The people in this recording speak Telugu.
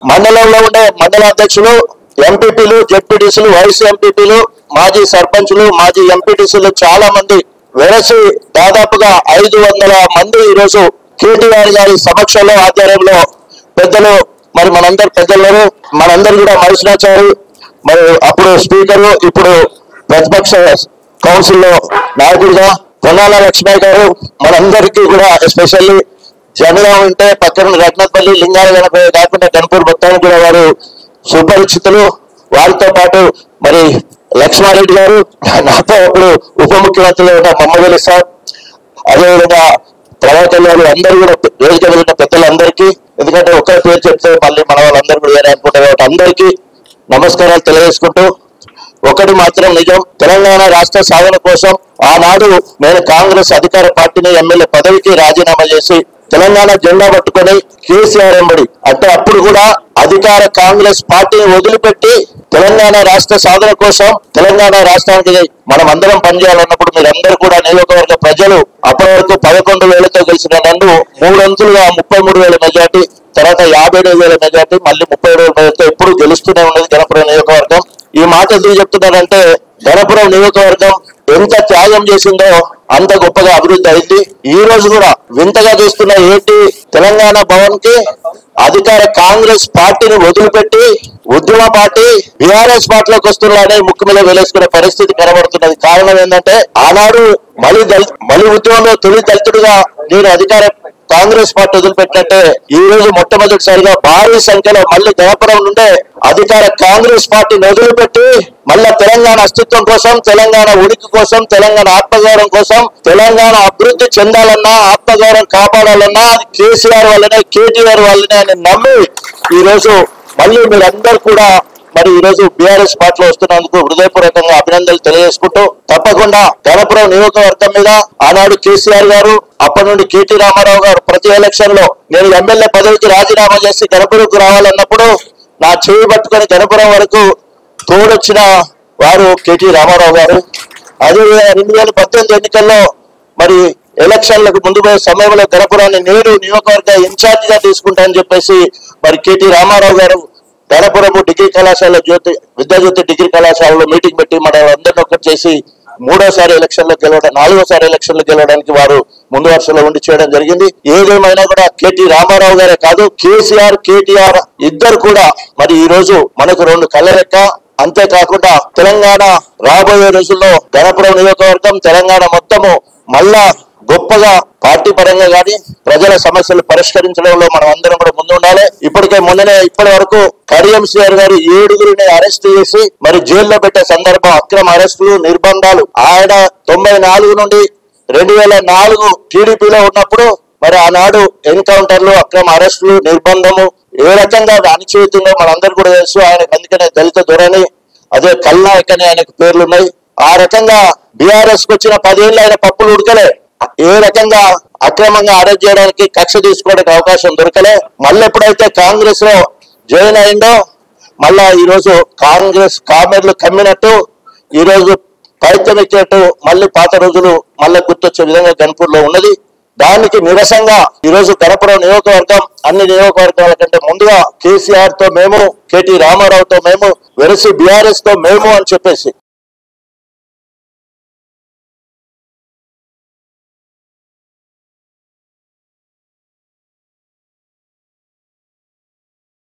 మండలంలో ఉండే మండల అధ్యక్షులు, ఎంపీపీలు, జెడ్పీటీసీలు, వైస్ ఎంపీపీలు, మాజీ సర్పంచులు, మాజీ ఎంపీటీసీలు చాలా మంది వెరసి దాదాపుగా 500 మంది ఈరోజు కేటీఆర్ గారి సమక్షంలో ఆధ్వర్యంలో పెద్దలు, మరి మనందరు పెద్దలు, మనందరూ కూడా మహేశ్వరాచారి, మరి అప్పుడు స్పీకరు, ఇప్పుడు ప్రతిపక్ష కౌన్సిల్లో నాయకుడిగా పొన్నాల లక్ష్మయ్య గారు, మనందరికీ కూడా ఎస్పెషల్లీ జనగా ఉంటే పక్కన రత్నపల్లి, లింగాల గణపతి కాకుండా గణపూర్ మొత్తానికి కూడా వారు సుపరిచితులు. వారితో పాటు మరి లక్ష్మారెడ్డి గారు, నాతో అప్పుడు ఉప ముఖ్యమంత్రులు ఉన్న మమ్మగలి సార్, అదేవిధంగా ప్రభాకర్ గారు, అందరూ కూడా వేదిక వెళ్ళిన పెద్దలందరికీ, ఎందుకంటే ఒక్కరి పేరు చెప్తే మళ్ళీ మన వాళ్ళందరూ కూడా వేరే అనుకుంటారు కాబట్టి అందరికీ నమస్కారాలు తెలియజేసుకుంటూ, ఒకటి మాత్రం నిజం, తెలంగాణ రాష్ట్ర సాధన కోసం ఆనాడు నేను కాంగ్రెస్ అధికార పార్టీని ఎమ్మెల్యే పదవికి రాజీనామా చేసి తెలంగాణ జెండా పట్టుకొని కేసీఆర్ ఎంబడి, అంటే అప్పుడు కూడా అధికార కాంగ్రెస్ పార్టీని వదిలిపెట్టి తెలంగాణ రాష్ట్ర సాధన కోసం తెలంగాణ రాష్ట్రానికి మనం అందరం పనిచేయాలన్నప్పుడు మీరందరూ కూడా నియోజకవర్గ ప్రజలు అప్పటి వరకు 11,000తో గెలిచిన నన్ను 3 అంతులుగా 33,000 మెజార్టీ, తర్వాత 52,000 మెజార్టీ, మళ్ళీ 37,000 మెజార్టీ ఎప్పుడు గెలుస్తూనే ఉన్నది గణపురం నియోజకవర్గం. ఈ మాట ఎందుకు చెప్తున్నానంటే గణపురం నియోజకవర్గం ఎంత త్యాగం చేసిందో అంత గొప్పగా అభివృద్ధి అయింది. ఈ రోజు కూడా వింతగా చూస్తున్న ఏంటి, తెలంగాణ భవన్ కి అధికార కాంగ్రెస్ పార్టీని వదిలిపెట్టి ఉద్యమ పార్టీ బీఆర్ఎస్ పార్టీలోకి వస్తున్నారని ముక్కు మీద వేలేసుకునే పరిస్థితి కనబడుతున్నది. కారణం ఏంటంటే ఆనాడు మలి ఉద్యమంలో తొలి దళితుడిగా నేను అధికార కాంగ్రెస్ పార్టీ వదిలిపెట్టినట్టే ఈ రోజు మొట్టమొదటిసారిగా భారీ సంఖ్యలో మళ్ళీ గణపురం నుండే అధికార కాంగ్రెస్ పార్టీని వదిలిపెట్టి మళ్ళా తెలంగాణ అస్తిత్వం కోసం, తెలంగాణ ఉనికి కోసం, తెలంగాణ ఆత్మగౌరవం కోసం, తెలంగాణ అభివృద్ధి చెందాలన్నా, ఆత్మగౌరవం కాపాడాలన్నా అది కేసీఆర్ వల్లనే, కేటీఆర్ వల్లనే అని నమ్మి ఈ రోజు మళ్ళీ మీరందరూ కూడా మరి ఈ రోజు బీఆర్ఎస్ పార్టీలో వస్తున్నందుకు హృదయపూర్వకంగా అభినందనలు తెలియజేసుకుంటూ, తప్పకుండా గణపురం నియోజకవర్గం మీద ఆనాడు కేసీఆర్ గారు, అప్పటి నుండి కేటీ రామారావు గారు ప్రతి ఎలక్షన్ లో నేను ఎమ్మెల్యే పదవికి రాజీనామా చేసి గణపురంకు రావాలన్నప్పుడు నా చేయి పట్టుకొని గణపురం వరకు తోడొచ్చిన వారు కేటీ రామారావు గారు. అదే 2018 ఎన్నికల్లో మరి ఎలక్షన్లకు ముందు పోయే సమయంలో గణపురాన్ని నేను నియోజకవర్గ ఇన్ఛార్జ్ గా తీసుకుంటానని చెప్పేసి మరి కేటీ రామారావు గారు గణపురం డిగ్రీ కళాశాల విద్యాజ్యోతి డిగ్రీ కళాశాలలో మీటింగ్ పెట్టి మన అందరినీ ఒకటి చేసి 3వ ఎలక్షన్లో గెలవడం, 4వ ఎలక్షన్లో గెలవడానికి వారు ముందు వరుసలో ఉండి చేయడం జరిగింది. ఏదేమైనా కూడా కేటీ రామారావు గారే కాదు, కేసీఆర్, కేటీఆర్ ఇద్దరు కూడా మరి ఈ రోజు మనకు 2 కళ్ళ లెక్క. అంతేకాకుండా తెలంగాణ రాబోయే రోజుల్లో గణపురం నియోజకవర్గం తెలంగాణ మొత్తము మళ్ళా గొప్పగా పార్టీ పరంగా కానీ ప్రజల సమస్యలు పరిష్కరించడంలో మనం అందరం కూడా ముందు ఉండాలి. ఇప్పటి వరకు కడియంసీఆర్ గారు 7గురిని అరెస్ట్ చేసి మరి జైల్లో పెట్టే సందర్భం, అక్రమ అరెస్టులు, నిర్బంధాలు. ఆయన 94 నుండి 2004 టీడీపీలో ఉన్నప్పుడు మరి ఆనాడు ఎన్కౌంటర్లు, అక్రమ అరెస్టులు, నిర్బంధము ఏ రకంగా అణిచివేతుందో మనందరూ కూడా తెలుసు. ఆయనకు అందుకనే దళిత ధోరణి, అదే కల్నాయక్ అని ఆయనకు పేర్లున్నాయి. ఆ రకంగా బీఆర్ఎస్ కు వచ్చిన 10 ఏళ్ళు ఆయన పప్పులు ఉడకలే. ఏ రకంగా అక్రమంగా అరెస్ట్ చేయడానికి, కక్ష తీసుకోవడానికి అవకాశం దొరకలే. మళ్ళీ ఎప్పుడైతే కాంగ్రెస్ లో జాయిన్ అయిందో మళ్ళా ఈ రోజు కాంగ్రెస్ కామెర్లు కమ్మినట్టు ఈ రోజు పైత్యం ఎక్కేట్టు మళ్ళీ పాత రోజులు మళ్ళీ గుర్తొచ్చే విధంగా గణపూర్ లో ఉన్నది. దానికి నిరసంగా ఈ రోజు గణపురం నియోజకవర్గం అన్ని నియోజకవర్గాల కంటే ముందుగా కేసీఆర్ తో మేము, కేటీ రామారావుతో మేము, వెరసి బీఆర్ఎస్ తో మేము అని చెప్పేసి